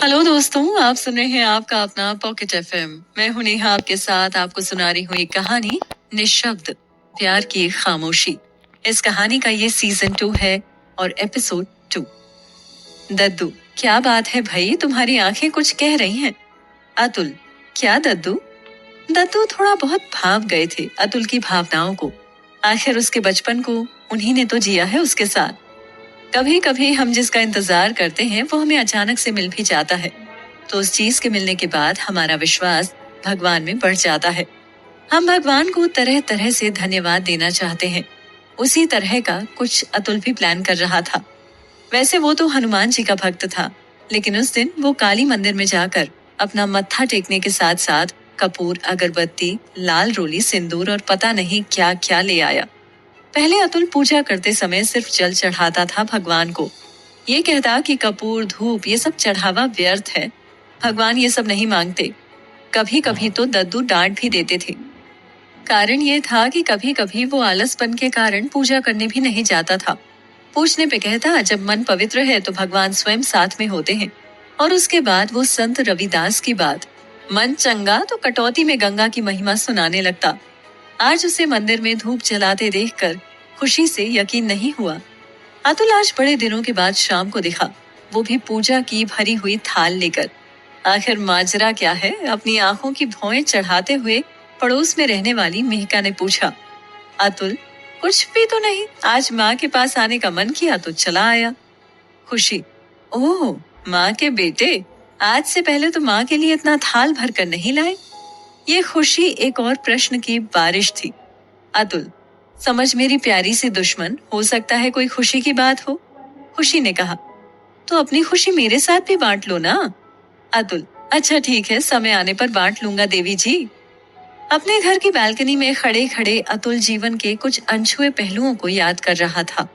Hello दोस्तों, आप सुन रहे हैं आपका अपना पॉकेट एफएम। मैं हूं नेहा, आपके साथ आपको सुना रही हूँ एक कहानी, निशब्द, प्यार की खामोशी। इस कहानी का ये सीजन 2 है और एपिसोड 2। दद्दू, क्या बात है भाई, तुम्हारी आंखें कुछ कह रही हैं। अतुल, क्या दद्दू? दद्दू थोड़ा बहुत भाव गए थे अतुल की भावनाओं को। आखिर उसके बचपन को उन्हीं ने तो जिया है उसके साथ। कभी कभी हम जिसका इंतजार करते हैं वो हमें अचानक से मिल भी जाता है, तो उस चीज के मिलने के बाद हमारा विश्वास भगवान में बढ़ जाता है। हम भगवान को तरह तरह से धन्यवाद देना चाहते हैं। उसी तरह का कुछ अतुल भी प्लान कर रहा था। वैसे वो तो हनुमान जी का भक्त था, लेकिन उस दिन वो काली मंदिर में जाकर अपना मत्था टेकने के साथ साथ कपूर, अगरबत्ती, लाल रोली, सिंदूर और पता नहीं क्या क्या ले आया। पहले अतुल पूजा करते समय सिर्फ जल चढ़ाता था भगवान को। ये कहता कि कपूर, धूप ये सब चढ़ावा व्यर्थ है, भगवान ये सब नहीं मांगते। कभी कभी तो दद्दू डांट भी देते थे। कारण ये था कि कभी कभी वो आलसपन के कारण पूजा करने भी नहीं जाता था। पूछने पे कहता, जब मन पवित्र है तो भगवान स्वयं साथ में होते हैं। और उसके बाद वो संत रविदास की बात, मन चंगा तो कटौती में गंगा की महिमा सुनाने लगता। आज उसे मंदिर में धूप जलाते देखकर खुशी से यकीन नहीं हुआ। अतुल आज बड़े दिनों के बाद शाम को दिखा, वो भी पूजा की भरी हुई थाल लेकर। आखिर माजरा क्या है? अपनी आंखों की भौएं चढ़ाते हुए पड़ोस में रहने वाली मेहका ने पूछा। अतुल, कुछ भी तो नहीं, आज माँ के पास आने का मन किया तो चला आया। खुशी, ओह माँ के बेटे, आज से पहले तो माँ के लिए इतना थाल भर कर नहीं लाए। ये खुशी एक और प्रश्न की बारिश थी। अतुल, समझ मेरी प्यारी सी दुश्मन, हो सकता है कोई खुशी की बात हो। खुशी ने कहा, तो अपनी खुशी मेरे साथ भी बांट लो ना। अतुल, अच्छा ठीक है, समय आने पर बांट लूंगा देवी जी। अपने घर की बालकनी में खड़े खड़े अतुल जीवन के कुछ अनछुए पहलुओं को याद कर रहा था।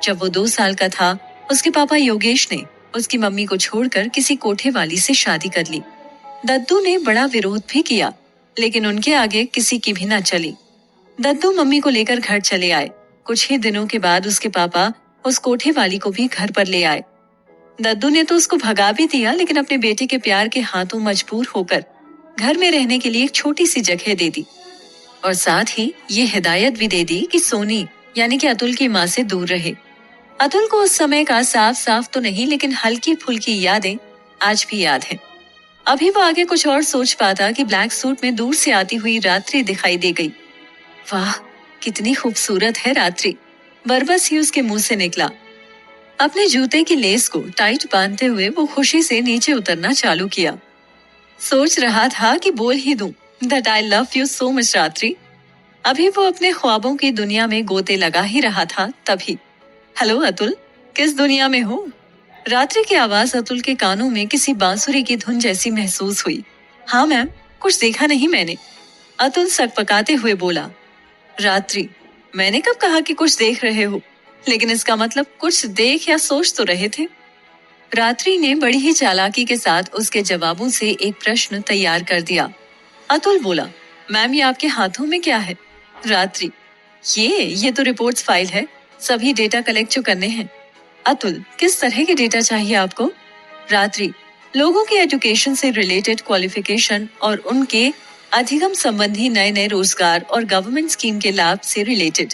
जब वो 2 साल का था, उसके पापा योगेश ने उसकी मम्मी को छोड़कर किसी कोठे वाली से शादी कर ली। दद्दू ने बड़ा विरोध भी किया, लेकिन उनके आगे किसी की भी न चली। दद्दू मम्मी को लेकर घर चले आए। कुछ ही दिनों के बाद उसके पापा उस कोठे वाली को भी घर पर ले आए। दद्दू ने तो उसको भगा भी दिया, लेकिन अपने बेटे के प्यार के हाथों मजबूर होकर घर में रहने के लिए एक छोटी सी जगह दे दी, और साथ ही ये हिदायत भी दे दी कि सोनी यानी कि अतुल की माँ से दूर रहे। अतुल को उस समय का साफ साफ तो नहीं, लेकिन हल्की फुल्की यादें आज भी याद है। अभी वो आगे कुछ और सोच पाता कि ब्लैक सूट में दूर से आती हुई रात्रि दिखाई दे गई। वाह, कितनी खूबसूरत है रात्रि, बरबस ही उसके मुंह से निकला। अपने जूते की लेस को टाइट बांधते हुए वो खुशी से नीचे उतरना चालू किया। सोच रहा था कि बोल ही दूं that I love you so much रात्रि। अभी वो अपने ख्वाबों की दुनिया में गोते लगा ही रहा था, तभी हेलो अतुल, किस दुनिया में हो? रात्रि की आवाज अतुल के कानों में किसी बांसुरी की धुन जैसी महसूस हुई। हाँ मैम, कुछ देखा नहीं मैंने, अतुल सकपकाते हुए बोला। रात्रि, मैंने कब कहा कि कुछ देख रहे हो? लेकिन इसका मतलब कुछ देख या सोच तो रहे थे। रात्रि ने बड़ी ही चालाकी के साथ उसके जवाबों से एक प्रश्न तैयार कर दिया। अतुल बोला, मैम ये आपके हाथों में क्या है? रात्रि, ये तो रिपोर्ट्स फाइल है, सभी डेटा कलेक्ट जो करने हैं। अतुल, किस तरह के डेटा चाहिए आपको? रात्रि, लोगों की एजुकेशन से रिलेटेड क्वालिफिकेशन और उनके अधिगम संबंधी नए नए रोजगार और गवर्नमेंट स्कीम के लाभ से रिलेटेड।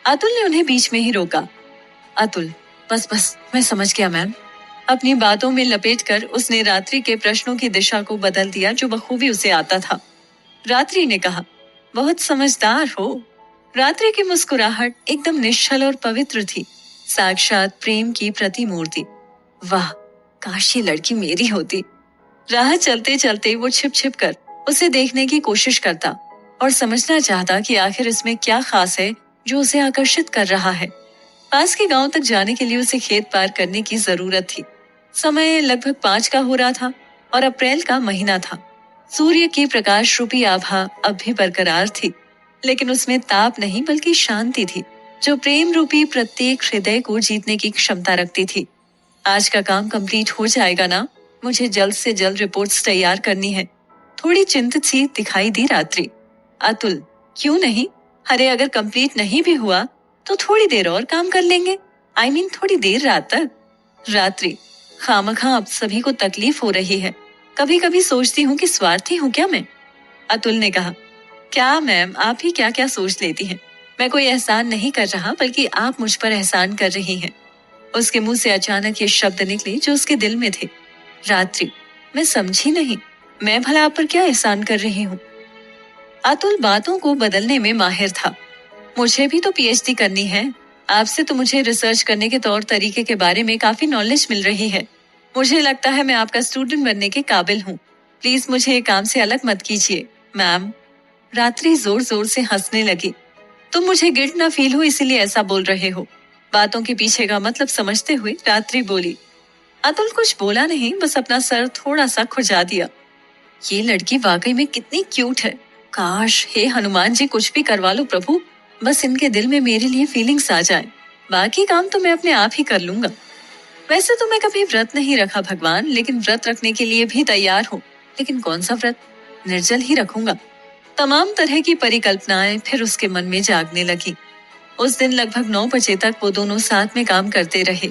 अतुल ने उन्हें बीच में ही रोका। अतुल, बस मैं समझ गया मैम। अपनी बातों में लपेटकर उसने रात्रि के प्रश्नों की दिशा को बदल दिया जो बखूबी उसे आता था। रात्रि ने कहा, बहुत समझदार हो। रात्रि की मुस्कुराहट एकदम निश्चल और पवित्र थी, साक्षात प्रेम की प्रतिमूर्ति। वाह, काश ये लड़की मेरी होती। राह चलते चलते वो छिप छिप कर उसे देखने की कोशिश करता और समझना चाहता कि आखिर इसमें क्या खास है जो उसे आकर्षित कर रहा है। पास के गांव तक जाने के लिए उसे खेत पार करने की जरूरत थी। समय लगभग 5 का हो रहा था और अप्रैल का महीना था। सूर्य की प्रकाश रूपी आभा अब भी बरकरार थी, लेकिन उसमें ताप नहीं बल्कि शांति थी, जो प्रेम रूपी प्रत्येक हृदय को जीतने की क्षमता रखती थी। आज का काम कंप्लीट हो जाएगा ना? मुझे जल्द से जल्द रिपोर्ट्स तैयार करनी है, थोड़ी चिंतित सी दिखाई दी रात्रि। अतुल, क्यों नहीं? अरे अगर कंप्लीट नहीं भी हुआ तो थोड़ी देर और काम कर लेंगे, I mean, थोड़ी देर रात तक। रात्रि, खामखा आप सभी को तकलीफ हो रही है। कभी कभी सोचती हूँ कि स्वार्थी हूँ क्या मैं। अतुल ने कहा, क्या मैम, आप ही क्या क्या सोच लेती हैं। मैं कोई एहसान नहीं कर रहा, बल्कि आप मुझ पर एहसान कर रही हैं। उसके मुंह से अचानक ये शब्द निकले जो उसके दिल में थे। रात्रि, मैं समझी नहीं, मैं भला आप पर क्या एहसान कर रही हूँ। अतुल बातों को बदलने में माहिर था। मुझे भी तो पीएचडी करनी है। आपसे तो मुझे रिसर्च करने के तौर तरीके के बारे में काफी नॉलेज मिल रही है। मुझे लगता है मैं आपका स्टूडेंट बनने के काबिल हूँ। प्लीज मुझे ये काम से अलग मत कीजिए मैम। रात्रि जोर जोर से हंसने लगी। तुम मुझे गिल्ट ना फील हो इसीलिए ऐसा बोल रहे हो। बातों के पीछे का मतलब समझते हुए रात्रि बोली। अतुल कुछ बोला नहीं, बस अपना सर थोड़ा सा खुजा दिया। ये लड़की वाकई में कितनी क्यूट है। काश हे हनुमान जी कुछ भी करवा लो प्रभु, बस इनके दिल में मेरे लिए फीलिंग्स आ जाए। बाकी काम तो मैं अपने आप ही कर लूंगा। वैसे तो मैं कभी व्रत नहीं रखा भगवान, लेकिन व्रत रखने के लिए भी तैयार हूँ। लेकिन कौन सा व्रत? निर्जल ही रखूंगा। तमाम तरह की परिकल्पनाएं फिर उसके मन में जागने लगी। उस दिन लगभग 9 बजे तक वो दोनों साथ में काम करते रहे।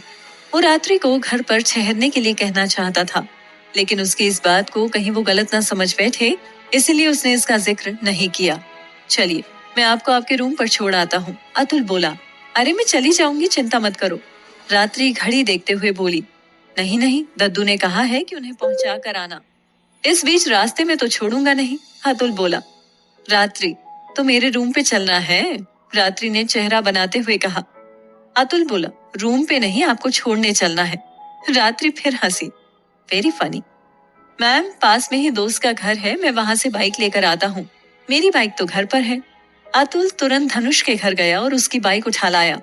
वो रात्रि को घर पर ठहरने के लिए कहना चाहता था, लेकिन उसकी इस बात को कहीं वो गलत ना समझ बैठे, इसलिए उसने इसका जिक्र नहीं किया। चलिए, मैं आपको आपके रूम पर छोड़ आता हूँ, अतुल बोला। अरे मैं चली जाऊंगी, चिंता मत करो। रात्रि घड़ी देखते हुए बोली। नहीं नहीं, दद्दू ने कहा है कि उन्हें पहुंचा कर आना। इस बीच रास्ते में तो छोड़ूंगा नहीं, अतुल बोला। रात्रि, तो मेरे रूम पे चलना है, रात्रि ने चेहरा बनाते हुए कहा। अतुल बोला, रूम पे नहीं, आपको छोड़ने चलना है। रात्रि फिर हंसी। Very funny. मैम, पास में ही दोस्त का घर है, मैं वहां से बाइक लेकर आता हूँ। मेरी बाइक तो घर पर है। अतुल तुरंत धनुष के घर गया और उसकी बाइक उठा लाया।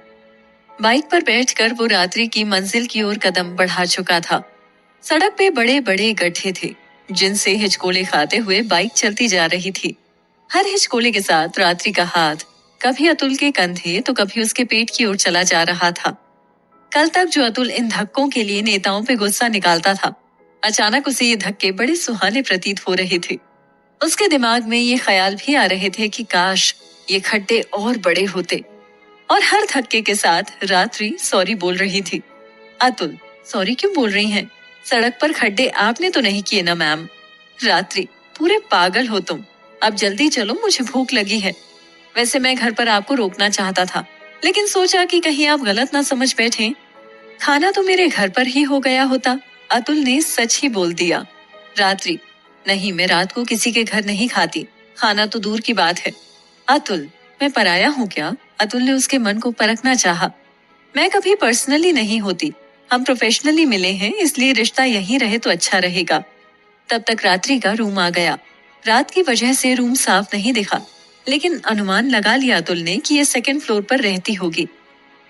बाइक पर बैठकर वो रात्रि की मंजिल की ओर कदम बढ़ा चुका था। सड़क पे बड़े बड़े गड्ढे थे, जिनसे हिचकोले खाते हुए बाइक चलती जा रही थी। हर हिचकोले के साथ रात्रि का हाथ कभी अतुल के कंधे तो कभी उसके पेट की ओर चला जा रहा था। कल तक जो अतुल इन धक्कों के लिए नेताओं पे गुस्सा निकालता था, अचानक उसे ये धक्के बड़े सुहाने प्रतीत हो रहे थे। उसके दिमाग में ये ख्याल भी आ रहे थे कि काश ये खड्डे और बड़े होते। और हर धक्के के साथ रात्रि सॉरी बोल रही थी। अतुल, सॉरी क्यों बोल रही हैं? सड़क पर खड्डे आपने तो नहीं किए ना मैम। रात्रि, पूरे पागल हो तुम। अब जल्दी चलो, मुझे भूख लगी है। वैसे मैं घर पर आपको रोकना चाहता था, लेकिन सोचा कि कहीं आप गलत ना समझ बैठें। खाना तो मेरे घर पर ही हो गया होता। अतुल ने सच ही बोल दिया। रात्रि, नहीं, मैं रात को किसी के घर नहीं खाती, खाना तो दूर की बात है। अतुल, मैं पराया हूँ क्या? अतुल ने उसके मन को परखना चाहा। मैं कभी पर्सनली नहीं होती, हम प्रोफेशनली मिले हैं, इसलिए रिश्ता यहीं रहे तो अच्छा रहेगा। तब तक रात्रि का रूम आ गया। रात की वजह से रूम साफ नहीं दिखा, लेकिन अनुमान लगा लिया अतुल ने कि ये सेकंड फ्लोर पर रहती होगी।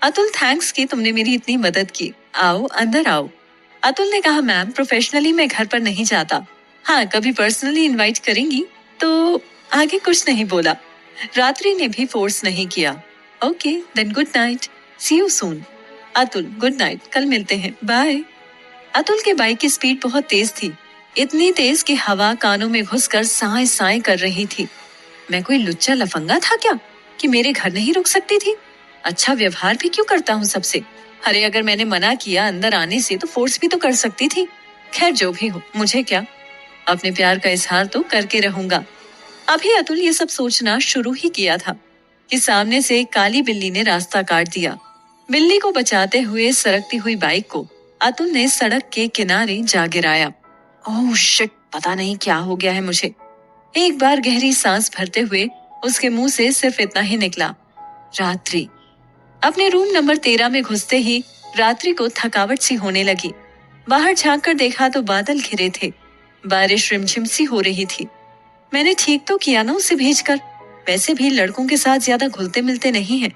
अतुल, थैंक्स कि तुमने मेरी इतनी मदद की। आओ, अंदर आओ। अतुल ने कहा, मैम, प्रोफेशनली मैं घर पर नहीं जाता। हाँ, कभी पर्सनली इनवाइट करेंगी तो। आगे कुछ नहीं बोला। रात्रि ने भी फोर्स नहीं किया। Okay, then good night, see you soon. Atul, good night, कल मिलते हैं, बाय। अतुल के बाइक की स्पीड बहुत तेज थी, इतनी तेज कि हवा कानों में घुसकर साए साए कर रही थी। मैं कोई लुच्चा लफंगा था क्या कि मेरे घर नहीं रुक सकती थी? अच्छा व्यवहार भी क्यों करता हूँ सबसे। अरे अगर मैंने मना किया अंदर आने से तो फोर्स भी तो कर सकती थी। खैर जो भी हो, मुझे क्या, अपने प्यार का इजहार तो करके रहूंगा। अभी अतुल ये सब सोचना शुरू ही किया था कि सामने से एक काली बिल्ली ने रास्ता काट दिया। बिल्ली को बचाते हुए सरकती हुई बाइक को अतुल ने सड़क के किनारे जा गिराया। ओह शिट, पता नहीं क्या हो गया है मुझे। एक बार गहरी सांस भरते हुए उसके मुंह से सिर्फ इतना ही निकला, रात्रि। अपने रूम नंबर 13 में घुसते ही रात्रि को थकावट सी होने लगी। बाहर झांक कर देखा तो बादल घिरे थे, बारिश रिमझिम सी हो रही थी। मैंने ठीक तो किया ना उसे भेजकर। वैसे भी लड़कों के साथ ज्यादा घुलते मिलते नहीं हैं।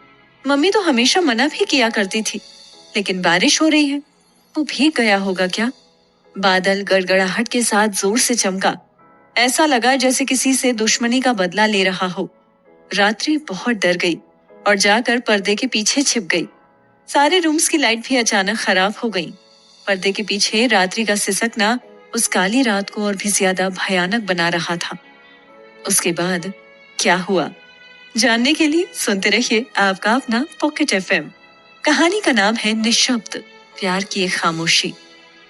मम्मी तो हमेशा मना भी किया करती थी, लेकिन बारिश हो रही है, वो भीग गया होगा क्या? बादल गड़गड़ाहट के साथ जोर से चमका। ऐसा लगा जैसे किसी से दुश्मनी का बदला ले रहा हो। रात्रि बहुत डर गई और जाकर पर्दे के पीछे छिप गई। सारे रूम्स की लाइट भी अचानक खराब हो गई। पर्दे के पीछे रात्रि का सिसकना उस काली रात को और भी ज्यादा भयानक बना रहा था। उसके बाद क्या हुआ, जानने के लिए सुनते रहिए आपका अपना पॉकेट एफएम। कहानी का नाम है निशब्द, प्यार की एक खामोशी।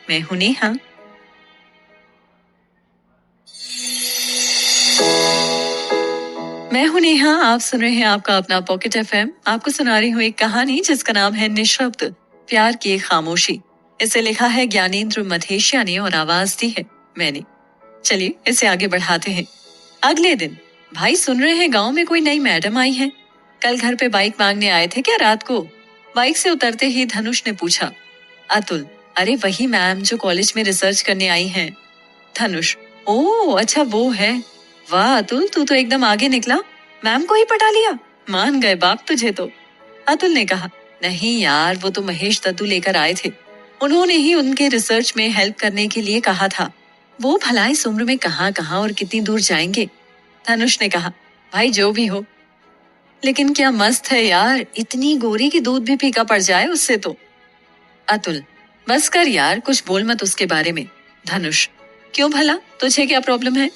मैं हूं नेहा। मैं हूं नेहा, आप सुन रहे हैं आपका अपना पॉकेट एफएम। आपको सुना रही हूँ एक कहानी जिसका नाम है निशब्द, प्यार की खामोशी। इसे लिखा है ज्ञानेंद्र मधेशिया ने और आवाज दी है मैंने। चलिए इसे आगे बढ़ाते हैं। अगले दिन, भाई सुन रहे हैं गांव में कोई नई मैडम आई है? कल घर पे बाइक मांगने आए थे क्या रात को? बाइक से उतरते ही धनुष ने पूछा। अतुल, अरे वही मैम जो कॉलेज में रिसर्च करने आई हैं। धनुष, ओह अच्छा वो है। वाह अतुल, तू तो एकदम आगे निकला, मैम को ही पटा लिया। मान गए बाप तुझे तो। अतुल ने कहा, नहीं यार, वो तो महेश दद्दू लेकर आए थे। उन्होंने ही उनके रिसर्च में हेल्प करने के लिए कहा था। वो भला इस उम्र में कहाँ कहाँ और कितनी दूर जाएंगे। धनुष ने कहा, भाई जो भी हो, लेकिन क्या मस्त है यार, इतनी गोरी की दूध भी फीका पड़ जाए उससे तो। अतुल, बस कर यार, कुछ बोल मत उसके बारे में। धनुष, क्यों भला, तुझे क्या प्रॉब्लम है?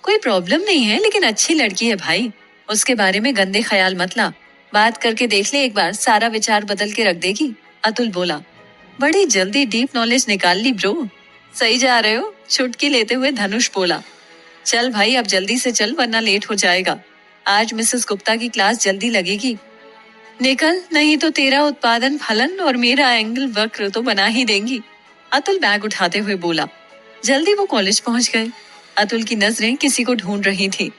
कोई प्रॉब्लम नहीं है, लेकिन अच्छी लड़की है भाई, उसके बारे में गंदे ख्याल मत ला। बात करके देख ले एक बार, सारा विचार बदल के रख देगी। अतुल बोला, बड़ी जल्दी डीप नॉलेज निकाल ली ब्रो। सही जा रहे हो, चुटकी लेते हुए धनुष बोला। चल भाई अब जल्दी से चल, वरना लेट हो जाएगा। आज मिसेस गुप्ता की क्लास जल्दी लगेगी। निकल, नहीं तो तेरा उत्पादन फलन और मेरा एंगल वक्र तो बना ही देंगी। अतुल बैग उठाते हुए बोला। जल्दी वो कॉलेज पहुंच गए। अतुल की नजरें किसी को ढूंढ रही थी।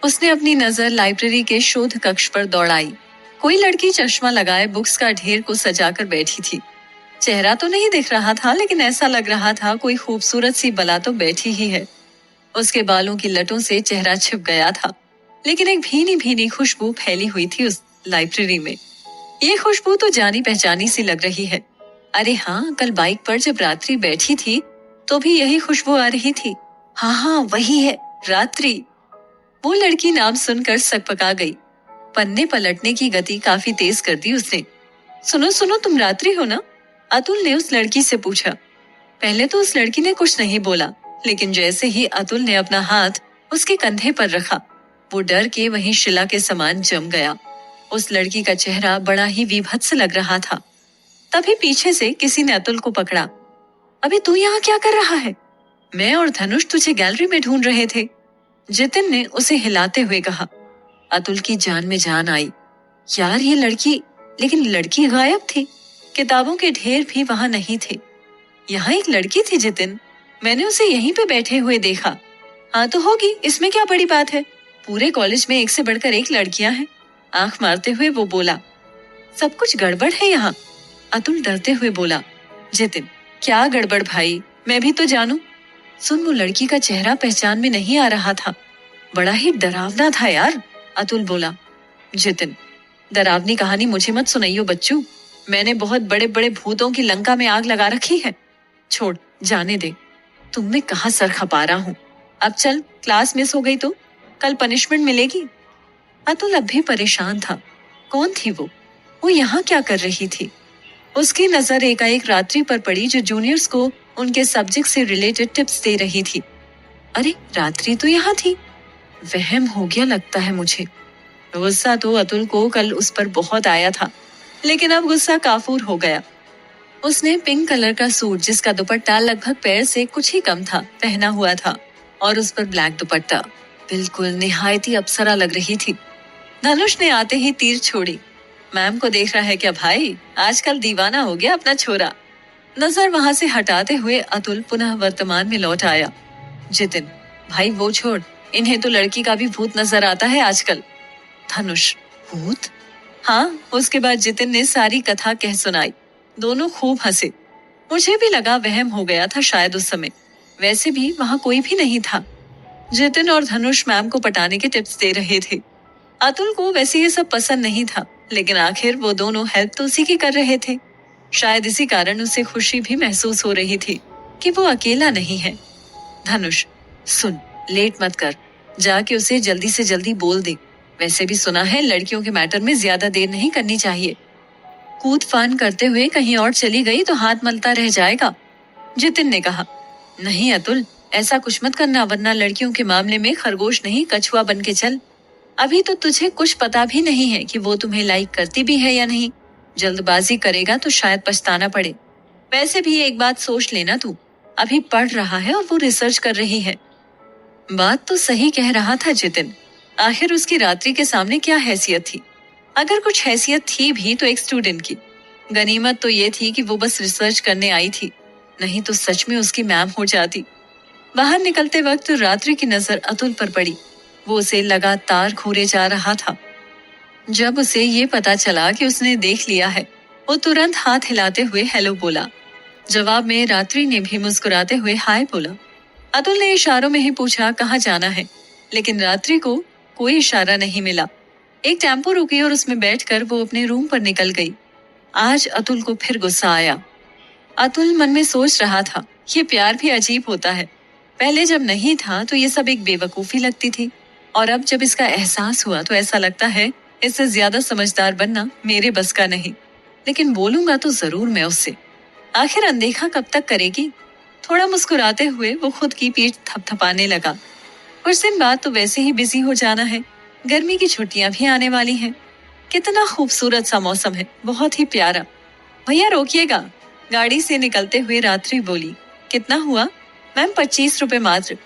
उसने अपनी नजर लाइब्रेरी के शोध कक्ष पर दौड़ाई। कोई लड़की चश्मा लगाए बुक्स का ढेर को सजाकर बैठी थी। चेहरा तो नहीं दिख रहा था, लेकिन ऐसा लग रहा था कोई खूबसूरत सी बला तो बैठी ही है। उसके बालों की लटों से चेहरा छिप गया था, लेकिन एक भीनी भीनी खुशबू फैली हुई थी उस लाइब्रेरी में। ये खुशबू तो जानी पहचानी सी लग रही है। अरे हाँ, कल बाइक पर जब रात्रि बैठी थी तो भी यही खुशबू आ रही थी। हाँ वही है, रात्रि। वो लड़की नाम सुनकर सकपका गई। पन्ने पलटने की गति काफी तेज कर दी उसने। सुनो सुनो, तुम रात्रि हो ना? अतुल ने उस लड़की से पूछा। पहले तो उस लड़की ने कुछ नहीं बोला, लेकिन जैसे ही अतुल ने अपना हाथ उसके कंधे पर रखा, वो डर के वहीं शिला के समान जम गया। उस लड़की का चेहरा बड़ा ही विभत्स लग रहा था। तभी पीछे से किसी ने अतुल को पकड़ा। अबे तू यहाँ क्या कर रहा है? मैं और धनुष तुझे गैलरी में ढूंढ रहे थे, जितिन ने उसे हिलाते हुए कहा। अतुल की जान में जान आई। यार ये लड़की, लेकिन लड़की गायब थी। किताबों के ढेर भी वहां नहीं थे। यहाँ एक लड़की थी जितिन, मैंने उसे यहीं पे बैठे हुए देखा। हाँ तो होगी, इसमें क्या बड़ी बात है, पूरे कॉलेज में एक से बढ़कर एक लड़कियां हैं। आंख मारते हुए वो बोला। सब कुछ गड़बड़ है यहाँ, अतुल डरते हुए बोला। जितिन, क्या गड़बड़ भाई, मैं भी तो जानूं। सुन, वो लड़की का चेहरा पहचान में नहीं आ रहा था, बड़ा ही डरावना था यार, अतुल बोला। जितिन, डरावनी कहानी मुझे मत सुनाइयो बच्चू, मैंने बहुत बड़े बड़े भूतों की लंका में आग लगा रखी है। छोड़, जाने दे, तुम में कहाँ सर खपा रहा हूँ। अब चल, क्लास मिस हो गई तो कल पनिशमेंट मिलेगी। अतुल अब भी परेशान था। कौन थी वो यहाँ क्या कर रही थी? उसकी नजर एकाएक रात्रि पर पड़ी, जो जूनियर्स को उनके सब्जेक्ट से रिलेटेड टिप्स दे रही थी। अरे रात्रि तो यहाँ थी, वहम हो गया लगता है मुझे। गुस्सा तो अतुल को कल उस पर बहुत आया था, लेकिन अब गुस्सा काफूर हो गया। उसने पिंक कलर का सूट, जिसका दुपट्टा लगभग पैर से कुछ ही कम था, पहना हुआ था, और उस पर ब्लैक दुपट्टा। बिल्कुल निहायती अप्सरा लग रही थी। धनुष ने आते ही तीर छोड़ी। मैम को देख रहा है क्या भाई? आजकल दीवाना हो गया अपना छोरा। नजर वहां से हटाते हुए अतुल पुनः वर्तमान में लौट आया। जितिन, भाई वो छोड़, इन्हें तो लड़की का भी भूत नजर आता है आजकल। धनुष, भूत? हाँ। उसके बाद जितिन ने सारी कथा कह सुनाई। दोनों खूब हंसे। मुझे भी लगा वहम हो गया था शायद उस समय, वैसे भी वहां कोई भी नहीं था। जितिन और धनुष मैम को पटाने के टिप्स दे रहे थे। अतुल को वैसे ये सब पसंद नहीं था, लेकिन आखिर वो दोनों हेल्प तो उसी की कर रहे थे। शायद इसी कारण उसे खुशी भी महसूस हो रही थी कि वो अकेला नहीं है। धनुष, सुन, लेट मत कर, जाके उसे जल्दी से जल्दी बोल दे। वैसे भी सुना है लड़कियों के मैटर में ज्यादा देर नहीं करनी चाहिए। कूद फान करते हुए कहीं और चली गई तो हाथ मलता रह जाएगा। जितिन ने कहा। नहीं अतुल, ऐसा कुछ मत करना, वरना लड़कियों के मामले में खरगोश नहीं कछुआ बन के चल। अभी तो तुझे कुछ पता भी नहीं है कि वो तुम्हें लाइक करती भी है या नहीं। जल्दबाजी करेगा तो शायद पछताना पड़े। वैसे भी एक बात सोच लेना तू, अभी पढ़ रहा है और वो रिसर्च कर रही है। बात तो सही कह रहा था जितिन। आखिर उसकी रात्रि के सामने क्या हैसियत थी? अगर कुछ हैसियत थी भी तो एक स्टूडेंट की। गनीमत तो ये थी कि वो बस रिसर्च करने आई थी, नहीं तो सच में उसकी मैम हो जाती। बाहर निकलते वक्त रात्रि की नजर अतुल पर पड़ी। वो उसे लगातार घूरे जा रहा था। जब उसे ये पता चला कि उसने देख लिया है, वो तुरंत हाथ हिलाते हुए हेलो बोला। जवाब में रात्रि ने भी मुस्कुराते हुए हाय बोला। अतुल ने इशारों में ही पूछा कहाँ जाना है, लेकिन रात्रि को कोई इशारा नहीं मिला। एक टेम्पो रुकी और उसमें बैठकर वो अपने रूम पर निकल गई। आज अतुल को फिर गुस्सा आया। अतुल मन में सोच रहा था, ये प्यार भी अजीब होता है। पहले जब नहीं था तो ये सब एक बेवकूफी लगती थी, और अब जब इसका एहसास हुआ तो ऐसा लगता है इससे ज्यादा समझदार बनना मेरे बस का नहीं। लेकिन बोलूंगा तो जरूर मैं उससे। आखिर अनदेखा कब तक करेगी? थोड़ा मुस्कुराते हुए वो खुद की पीठ थपथपाने लगा। कुछ दिन बाद तो वैसे ही बिजी हो जाना है। गर्मी की छुट्टियां भी आने वाली हैं। कितना खूबसूरत सा मौसम है, बहुत ही प्यारा। भैया रोकिएगा, गाड़ी से निकलते हुए रात्रि बोली। कितना हुआ? मैम 25 रुपए मात्र।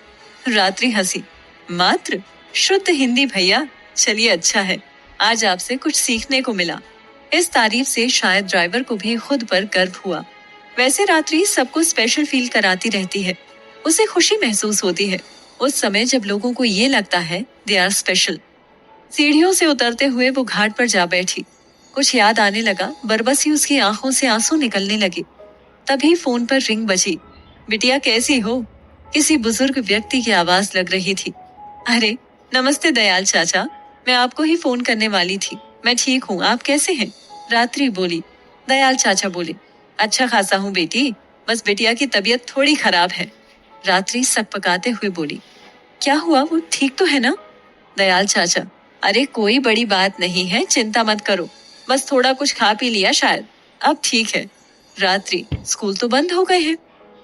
रात्रि हंसी। मात्र? शुद्ध हिंदी भैया। चलिए अच्छा है, आज आपसे कुछ सीखने को मिला। इस तारीफ से शायद ड्राइवर को भी खुद पर गर्व हुआ। वैसे रात्रि सबको स्पेशल फील कराती रहती है। उसे खुशी महसूस होती है उस समय जब लोगों को ये लगता है दे आर स्पेशल। सीढ़ियों से उतरते हुए वो घाट पर जा बैठी। कुछ याद आने लगा, बरबस ही उसकी आंखों से आंसू निकलने लगे। तभी फोन पर रिंग बजी। बिटिया कैसी हो? किसी बुजुर्ग व्यक्ति की आवाज लग रही थी। अरे नमस्ते दयाल चाचा, मैं आपको ही फोन करने वाली थी। मैं ठीक हूँ, आप कैसे हैं? रात्रि बोली। दयाल चाचा बोले, अच्छा खासा हूँ बेटी, बस बिटिया की तबीयत थोड़ी खराब है। रात्रि सकपकाते हुए बोली, क्या हुआ, वो ठीक तो है ना? दयाल चाचा, अरे कोई बड़ी बात नहीं है, चिंता मत करो, बस थोड़ा कुछ खा पी लिया शायद, अब ठीक है। रात्रि, स्कूल तो बंद हो गए हैं।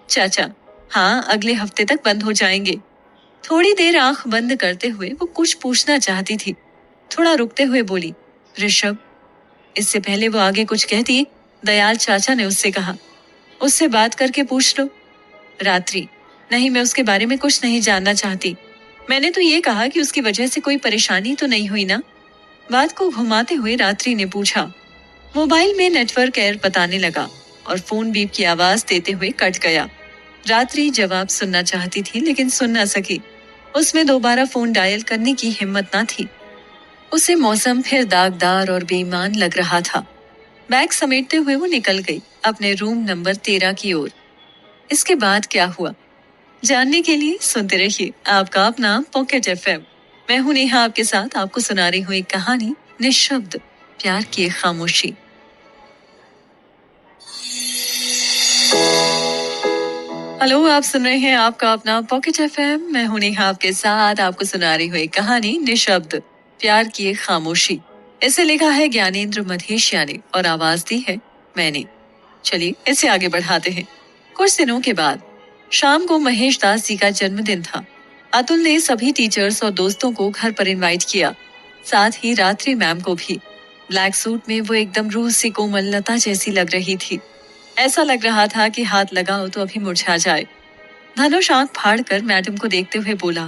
चाचा, हाँ अगले हफ्ते तक बंद हो जाएंगे। थोड़ी देर आंख बंद करते हुए वो कुछ पूछना चाहती थी। थोड़ा रुकते हुए बोली, ऋषभ। इससे पहले वो आगे कुछ कहती, दयाल चाचा ने उससे कहा, उससे बात करके पूछ लो। रात्रि, नहीं मैं उसके बारे में कुछ नहीं जानना चाहती। मैंने तो ये कहा कि उसकी वजह से कोई परेशानी तो नहीं हुई ना? बात को घुमाते हुए रात्रि ने पूछा। मोबाइल में नेटवर्क एरर बताने लगा और फोन बीप की आवाज देते हुए कट गया। रात्रि जवाब सुनना चाहती थी लेकिन सुन न सकी। उसमें दोबारा फोन डायल करने की हिम्मत न थी। उसे मौसम फिर दागदार और बेईमान लग रहा था। बैग समेटते हुए वो निकल गई अपने रूम नंबर 13 की ओर। इसके बाद क्या हुआ जानने के लिए सुनते रहिए आपका अपना पॉकेट एफएम। मैं हूं नेहा, आपके साथ आपको सुना रही हूँ एक कहानी, निशब्द, प्यार की एक खामोशी। हेलो, आप सुन रहे हैं आपका अपना पॉकेट एफएम। मैं हूं नेहा, आपके साथ आपको सुना रही हूँ एक कहानी, निशब्द, प्यार की एक खामोशी। इसे लिखा है ज्ञानेंद्र मधेशिया ने और आवाज दी है मैंने। चलिए इसे आगे बढ़ाते हैं। कुछ दिनों के बाद शाम को महेश दास जी का जन्मदिन था। अतुल ने सभी टीचर्स और दोस्तों को घर पर इनवाइट किया, साथ ही रात्रि मैम को भी। ब्लैक सूट में वो एकदम रूह सी कोमल लता जैसी लग रही थी। ऐसा लग रहा था कि हाथ लगाओ तो अभी मुरझा जाए। धनुष आंख फाड़ कर मैडम को देखते हुए बोला,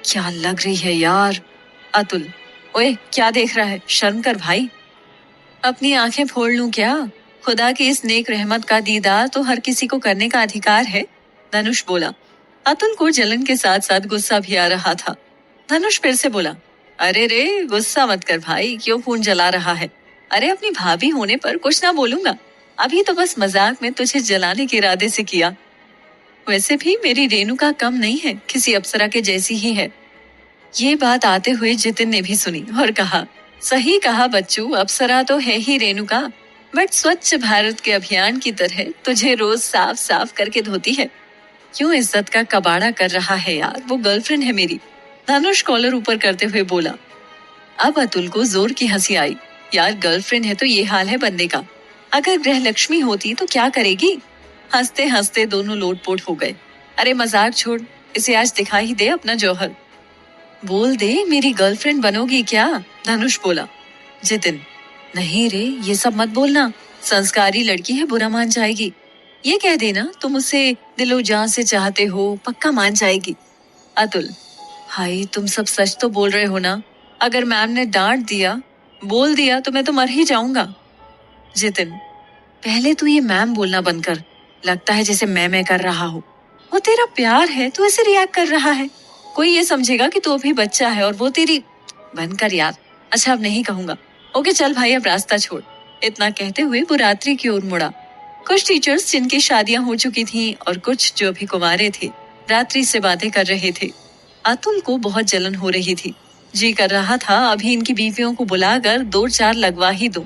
क्या लग रही है यार। अतुल, ओए क्या देख रहा है, शर्म कर भाई। अपनी आंखें फोड़ लूं क्या? खुदा की इस नेक रहमत का दीदार तो हर किसी को करने का अधिकार है। धनुष बोला। अतुल को जलन के साथ साथ गुस्सा भी आ रहा था। धनुष फिर से बोला, अरे रे गुस्सा मत कर भाई, क्यों खून जला रहा है? अरे अपनी भाभी होने पर कुछ ना बोलूंगा, अभी तो बस मजाक में तुझे जलाने के इरादे से किया। वैसे भी मेरी रेणुका कम नहीं है, किसी अप्सरा के जैसी ही है। ये बात आते हुए जितिन ने भी सुनी और कहा, सही कहा बच्चू, अप्सरा तो है ही रेणुका, बट स्वच्छ भारत के अभियान की तरह तुझे रोज साफ साफ करके धोती है। क्यों इज्जत का कबाड़ा कर रहा है यार, वो गर्लफ्रेंड है मेरी। धनुष कॉलर ऊपर करते हुए बोला। अब अतुल को जोर की हंसी आई। यार गर्लफ्रेंड है तो ये हाल है बंदे का, अगर गृह लक्ष्मी होती तो क्या करेगी? हंसते हंसते दोनों लोटपोट हो गए। अरे मजाक छोड़, इसे आज दिखा ही दे अपना जौहर। बोल दे मेरी गर्लफ्रेंड बनोगी क्या? धनुष बोला। जितिन, नहीं रे ये सब मत बोलना, संस्कारी लड़की है, बुरा मान जाएगी। ये कह देना तुम उसे दिलो जान से चाहते हो, पक्का मान जाएगी। अतुल, भाई तुम सब सच तो बोल रहे हो ना? अगर मैम ने डांट दिया, बोल दिया तो मैं तो मर ही जाऊंगा। जितिन, पहले तू ये मैम बोलना बंद कर। लगता है जैसे मैं कर रहा हूँ। वो तेरा प्यार है, तू ऐसे रिएक्ट कर रहा है। कोई ये समझेगा कि तू अभी बच्चा है और वो तेरी। बंद कर यार। अच्छा अब नहीं कहूंगा। ओके चल भाई अब रास्ता छोड़। इतना कहते हुए वो रात्रि की ओर मुड़ा। कुछ टीचर्स जिनकी शादियां हो चुकी थीं और कुछ जो अभी कुंवारे थे, रात्रि से बातें कर रहे थे। अतुल को बहुत जलन हो रही थी। जी कर रहा था अभी इनकी बीवियों को बुलाकर 2-4 लगवा ही दूं।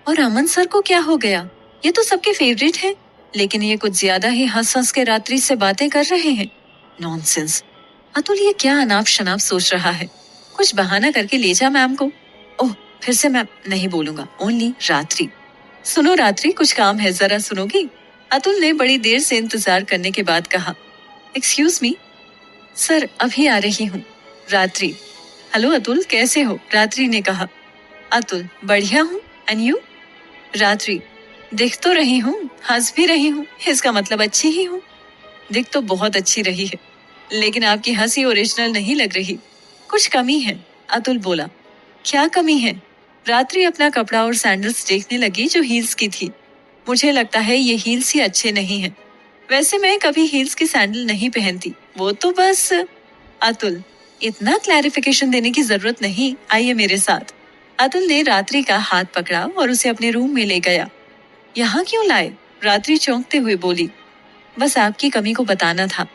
और अमन सर को क्या हो गया? ये तो सबके फेवरेट है, लेकिन ये कुछ ज्यादा ही हंस हंस के रात्रि से बातें कर रहे हैं। नॉनसेंस। अतुल ये क्या अनाप शनाप सोच रहा है? कुछ बहाना करके ले जा मैम को। ओह, फिर से मैम नहीं बोलूंगा, ओनली रात्रि। सुनो रात्रि, कुछ काम है, जरा सुनोगी? अतुल ने बड़ी देर से इंतजार करने के बाद कहा। एक्सक्यूज मी सर, अभी आ रही हूँ। रात्रि, हेलो अतुल, कैसे हो? रात्रि ने कहा। अतुल, बढ़िया हूँ। And you? रात्रि, दिख तो रही हूँ, हंस भी रही हूँ, इसका मतलब अच्छी ही हूँ। दिख तो बहुत अच्छी रही है, लेकिन आपकी हंसी ओरिजिनल नहीं लग रही, कुछ कमी है। अतुल बोला। क्या कमी है? रात्रि अपना कपड़ा और सैंडल्स देखने लगी जो हील्स की थी। मुझे लगता है ये हील्स ही अच्छे नहीं हैं। वैसे मैं कभी हील्स की सैंडल नहीं पहनती, वो तो बस। अतुल, इतना क्लैरिफिकेशन देने की जरूरत नहीं, आइए मेरे साथ। अतुल ने रात्रि का हाथ पकड़ा और उसे अपने रूम में ले गया। यहाँ क्यों लाए? रात्रि चौंकते हुए बोली। बस आपकी कमी को बताना था।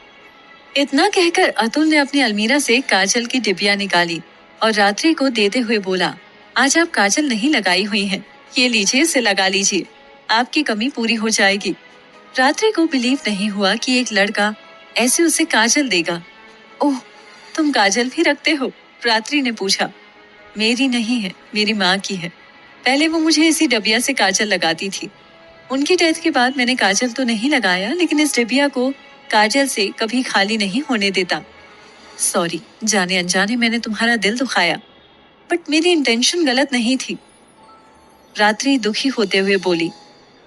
इतना कहकर अतुल ने अपनी अलमीरा से काजल की डिबिया निकाली और रात्रि को देते हुए बोला, आज आप काजल नहीं लगाई हुई हैं, ये लीजिए, इसे लगा लीजिए, आपकी कमी पूरी हो जाएगी। रात्रि को बिलीव नहीं हुआ कि एक लड़का ऐसे उसे काजल देगा। ओह, तुम काजल भी रखते हो? रात्रि ने पूछा। मेरी नहीं है, मेरी माँ की है। पहले वो मुझे इसी डबिया से काजल लगाती थी। उनकी डेथ के बाद मैंने काजल तो नहीं लगाया, लेकिन इस डिबिया को काजल से कभी खाली नहीं होने देता। सॉरी, जाने अनजाने मैंने तुम्हारा दिल दुखाया, बट मेरी इंटेंशन गलत नहीं थी। रात्रि दुखी होते हुए बोली।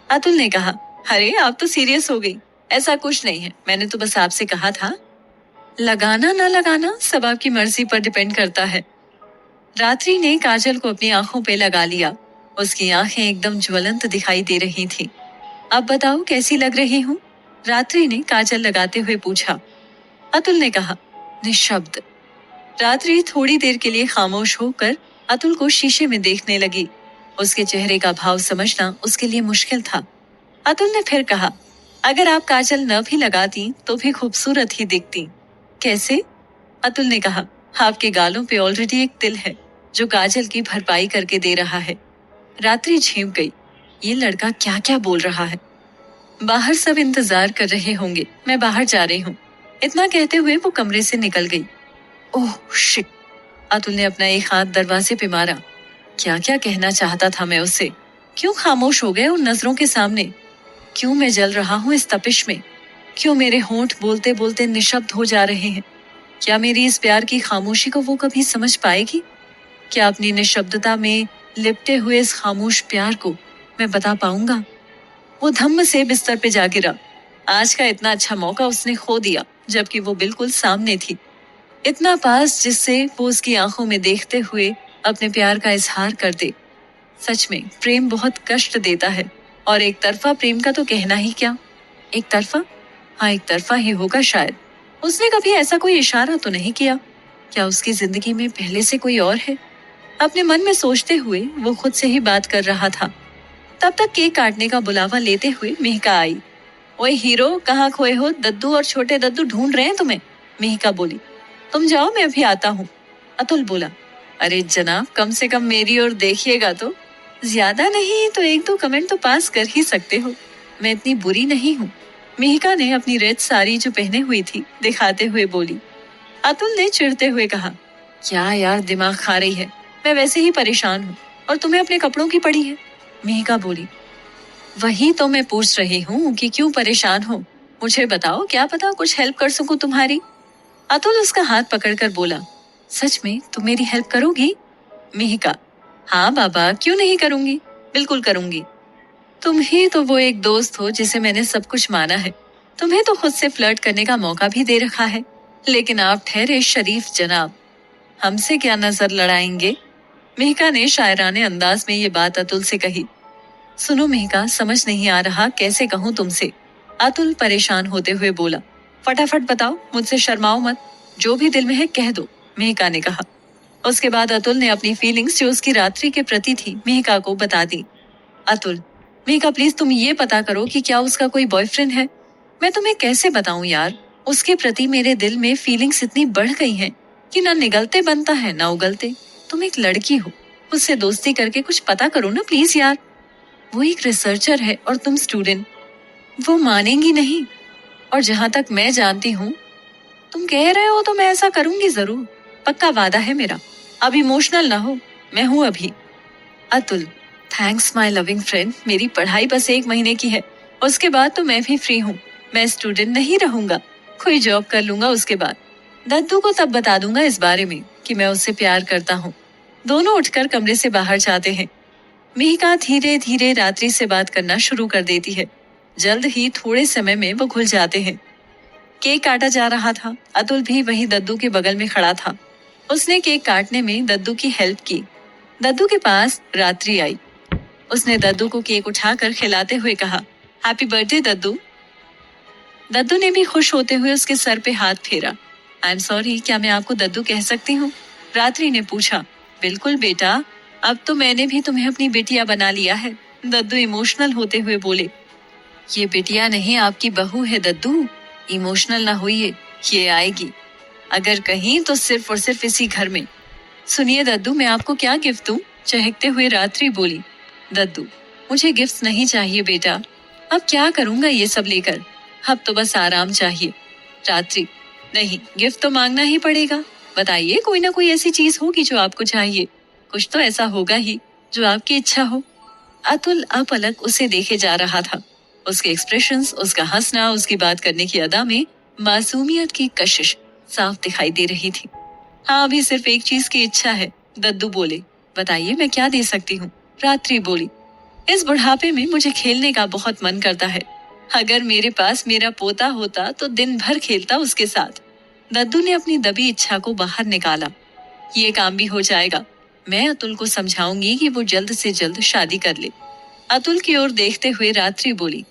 अतुल ने कहा, अरे आप तो सीरियस हो गई। ऐसा कुछ नहीं है, मैंने तो बस आपसे कहा था। लगाना ना लगाना सब आपकी मर्जी पर डिपेंड करता है। रात्रि ने काजल को अपनी आंखों पे लगा लिया। उसकी आंखें एकदम ज्वलंत दिखाई दे रही थीं। अब बताओ कैसी लग रही हूँ? रात्रि ने काजल लगाते हुए पूछा। अतुल ने कहा, निशब्द। रात्रि थोड़ी देर के लिए खामोश होकर अतुल को शीशे में देखने लगी। उसके चेहरे का भाव समझना उसके लिए मुश्किल था। अतुल ने फिर कहा, अगर आप काजल न भी लगाती तो भी खूबसूरत ही दिखती। कैसे? अतुल ने कहा, आपके गालों पे ऑलरेडी एक तिल है जो काजल की भरपाई करके दे रहा है। रात्रि झेंप गई। ये लड़का क्या क्या बोल रहा है? बाहर सब इंतजार कर रहे होंगे, मैं बाहर जा रही हूँ। इतना कहते हुए वो कमरे से निकल गई। Oh shit! अतुल ने अपना एक हाथ दरवाजे पे मारा। क्या क्या कहना चाहता था मैं उससे? क्यों खामोश हो गए उन नजरों के सामने? क्यों मैं जल रहा हूँ इस तपिश में? क्यों मेरे होंठ बोलते बोलते निशब्द हो जा रहे हैं? क्या मेरी इस प्यार की खामोशी को वो कभी समझ पाएगी? क्या अपनी निशब्दता में लिपटे हुए इस खामोश प्यार को मैं बता पाऊंगा? वो धम्म से बिस्तर पे जा गिरा। आज का इतना अच्छा मौका उसने खो दिया, जबकि वो बिल्कुल सामने थी, इतना पास, जिससे वो उसकी आंखों में देखते हुए अपने प्यार का इजहार कर दे। सच में प्रेम बहुत कष्ट देता है, और एक तरफा प्रेम का तो कहना ही क्या। एक तरफा? हाँ, एक तरफा ही होगा शायद। उसने कभी ऐसा कोई इशारा तो नहीं किया। क्या उसकी जिंदगी में पहले से कोई और है? अपने मन में सोचते हुए वो खुद से ही बात कर रहा था। तब तक केक काटने का बुलावा लेते हुए मेहका आई। ओए हीरो, कहाँ खोए हो? दद्दू और छोटे दद्दू ढूंढ रहे हैं तुम्हें। मेहका बोली। तुम जाओ, मैं अभी आता हूँ। अतुल बोला। अरे जनाब, कम से कम मेरी ओर देखिएगा तो। ज्यादा नहीं तो 1-2 कमेंट तो पास कर ही सकते हो, मैं इतनी बुरी नहीं हूँ। मेहका ने अपनी रेड साड़ी जो पहने हुई थी दिखाते हुए बोली। अतुल ने चिढ़ते हुए कहा, क्या यार दिमाग खा रही है? मैं वैसे ही परेशान हूँ, और तुम्हें अपने कपड़ों की पड़ी है। मेहका बोली। वही तो मैं पूछ रही हूँ कि क्यों परेशान हो? मुझे बताओ, क्या पता कुछ हेल्प कर सकूं तुम्हारी। अतुल उसका हाथ पकड़कर बोला। सच में तुम मेरी हेल्प करोगी? मेहका। हाँ बाबा, क्यों नहीं करूंगी, बिल्कुल करूंगी। तुम ही तो वो एक दोस्त हो जिसे मैंने सब कुछ माना है। तुम्हें तो खुद से फ्लर्ट करने का मौका भी दे रखा है, लेकिन आप ठहरे शरीफ जनाब, हमसे क्या नजर लड़ाएंगे? मेहका ने शायराने अंदाज में ये बात अतुल से कही। सुनो मेहका, समझ नहीं आ रहा कैसे कहूँ तुमसे, अतुल परेशान होते हुए बोला। फटाफट बताओ, मुझसे शर्माओ मत, जो भी दिल में है कह दो, मेहका ने कहा। उसके बाद अतुल ने अपनी फीलिंग्स जो उसकी रात्रि के प्रति थी मेहका को बता दी। अतुल, मेघा प्लीज तुम ये पता करो कि क्या उसका कोई बॉयफ्रेंड है। मैं तुम्हें कैसे बताऊं यार, उसके प्रति मेरे दिल में फीलिंग्स इतनी बढ़ गई हैं कि ना निगलते बनता है ना उगलते। तुम एक लड़की हो, उससे दोस्ती करके कुछ पता करो ना प्लीज यार। वो एक रिसर्चर है और तुम स्टूडेंट। वो मानेंगी नहीं, और जहां तक मैं जानती हूँ, तुम कह रहे हो तो मैं ऐसा करूंगी जरूर, पक्का वादा है मेरा। अब इमोशनल ना हो, मैं हूं अभी। Atul, thanks my loving friend, मेरी पढ़ाई बस 1 महीने की है, उसके बाद तो मैं भी फ्री हूँ। मैं स्टूडेंट नहीं रहूंगा, कोई जॉब कर लूंगा उसके बाद। दद्दू को तब बता दूंगा इस बारे में कि मैं उससे प्यार करता हूँ। दोनों उठकर कमरे से बाहर जाते हैं। मेहिका धीरे धीरे रात्रि से बात करना शुरू कर देती है। जल्द ही थोड़े समय में वो घुल जाते हैं। केक काटा जा रहा था। अतुल भी वही दद्दू के बगल में खड़ा था। उसने केक काटने में दद्दू की हेल्प की। दद्दू के पास रात्रि आई। उसने दद्दू को केक उठाकर खिलाते हुए कहा, हैप्पी बर्थडे दद्दू। दद्दू ने भी खुश होते हुए उसके सर पे हाथ फेरा। आई एम सॉरी, क्या मैं आपको दद्दू कह सकती हूँ? रात्रि ने पूछा। बिल्कुल बेटा, अब तो मैंने भी तुम्हें अपनी बेटिया बना लिया है, दद्दू इमोशनल होते हुए बोले। ये बेटिया नहीं, आपकी बहू है दद्दू, इमोशनल ना होइए, ये आएगी। अगर कहीं तो सिर्फ और सिर्फ इसी घर में। सुनिए दद्दू, मैं आपको क्या गिफ्ट दूं? चहकते हुए रात्रि बोली। दद्दू, मुझे गिफ्ट नहीं चाहिए बेटा, अब क्या करूंगा ये सब लेकर, अब तो बस आराम चाहिए। रात्रि, नहीं, गिफ्ट तो मांगना ही पड़ेगा। बताइए, कोई ना कोई ऐसी चीज होगी जो आपको चाहिए, कुछ तो ऐसा होगा ही जो आपकी इच्छा हो। अतुल अपलक उसे देखे जा रहा था। उसके एक्सप्रेशंस, उसका हंसना, उसकी बात करने की अदा में मासूमियत की कशिश साफ दिखाई दे रही थी। हाँ, अभी सिर्फ एक चीज की इच्छा है, दद्दू बोले। बताइए, मैं क्या दे सकती हूँ? रात्रि बोली। इस बुढ़ापे में मुझे खेलने का बहुत मन करता है। अगर मेरे पास मेरा पोता होता तो दिन भर खेलता उसके साथ। दद्दू ने अपनी दबी इच्छा को बाहर निकाला। ये काम भी हो जाएगा। मैं अतुल को समझाऊंगी कि वो जल्द से जल्द शादी कर ले। अतुल की ओर देखते हुए रात्रि बोली।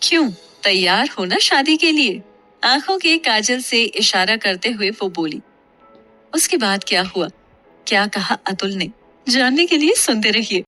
क्यों, तैयार हो ना शादी के लिए? आंखों के काजल से इशारा करते हुए वो बोली। उसके बाद क्या हुआ, क्या कहा अतुल ने, जानने के लिए सुनते रहिए।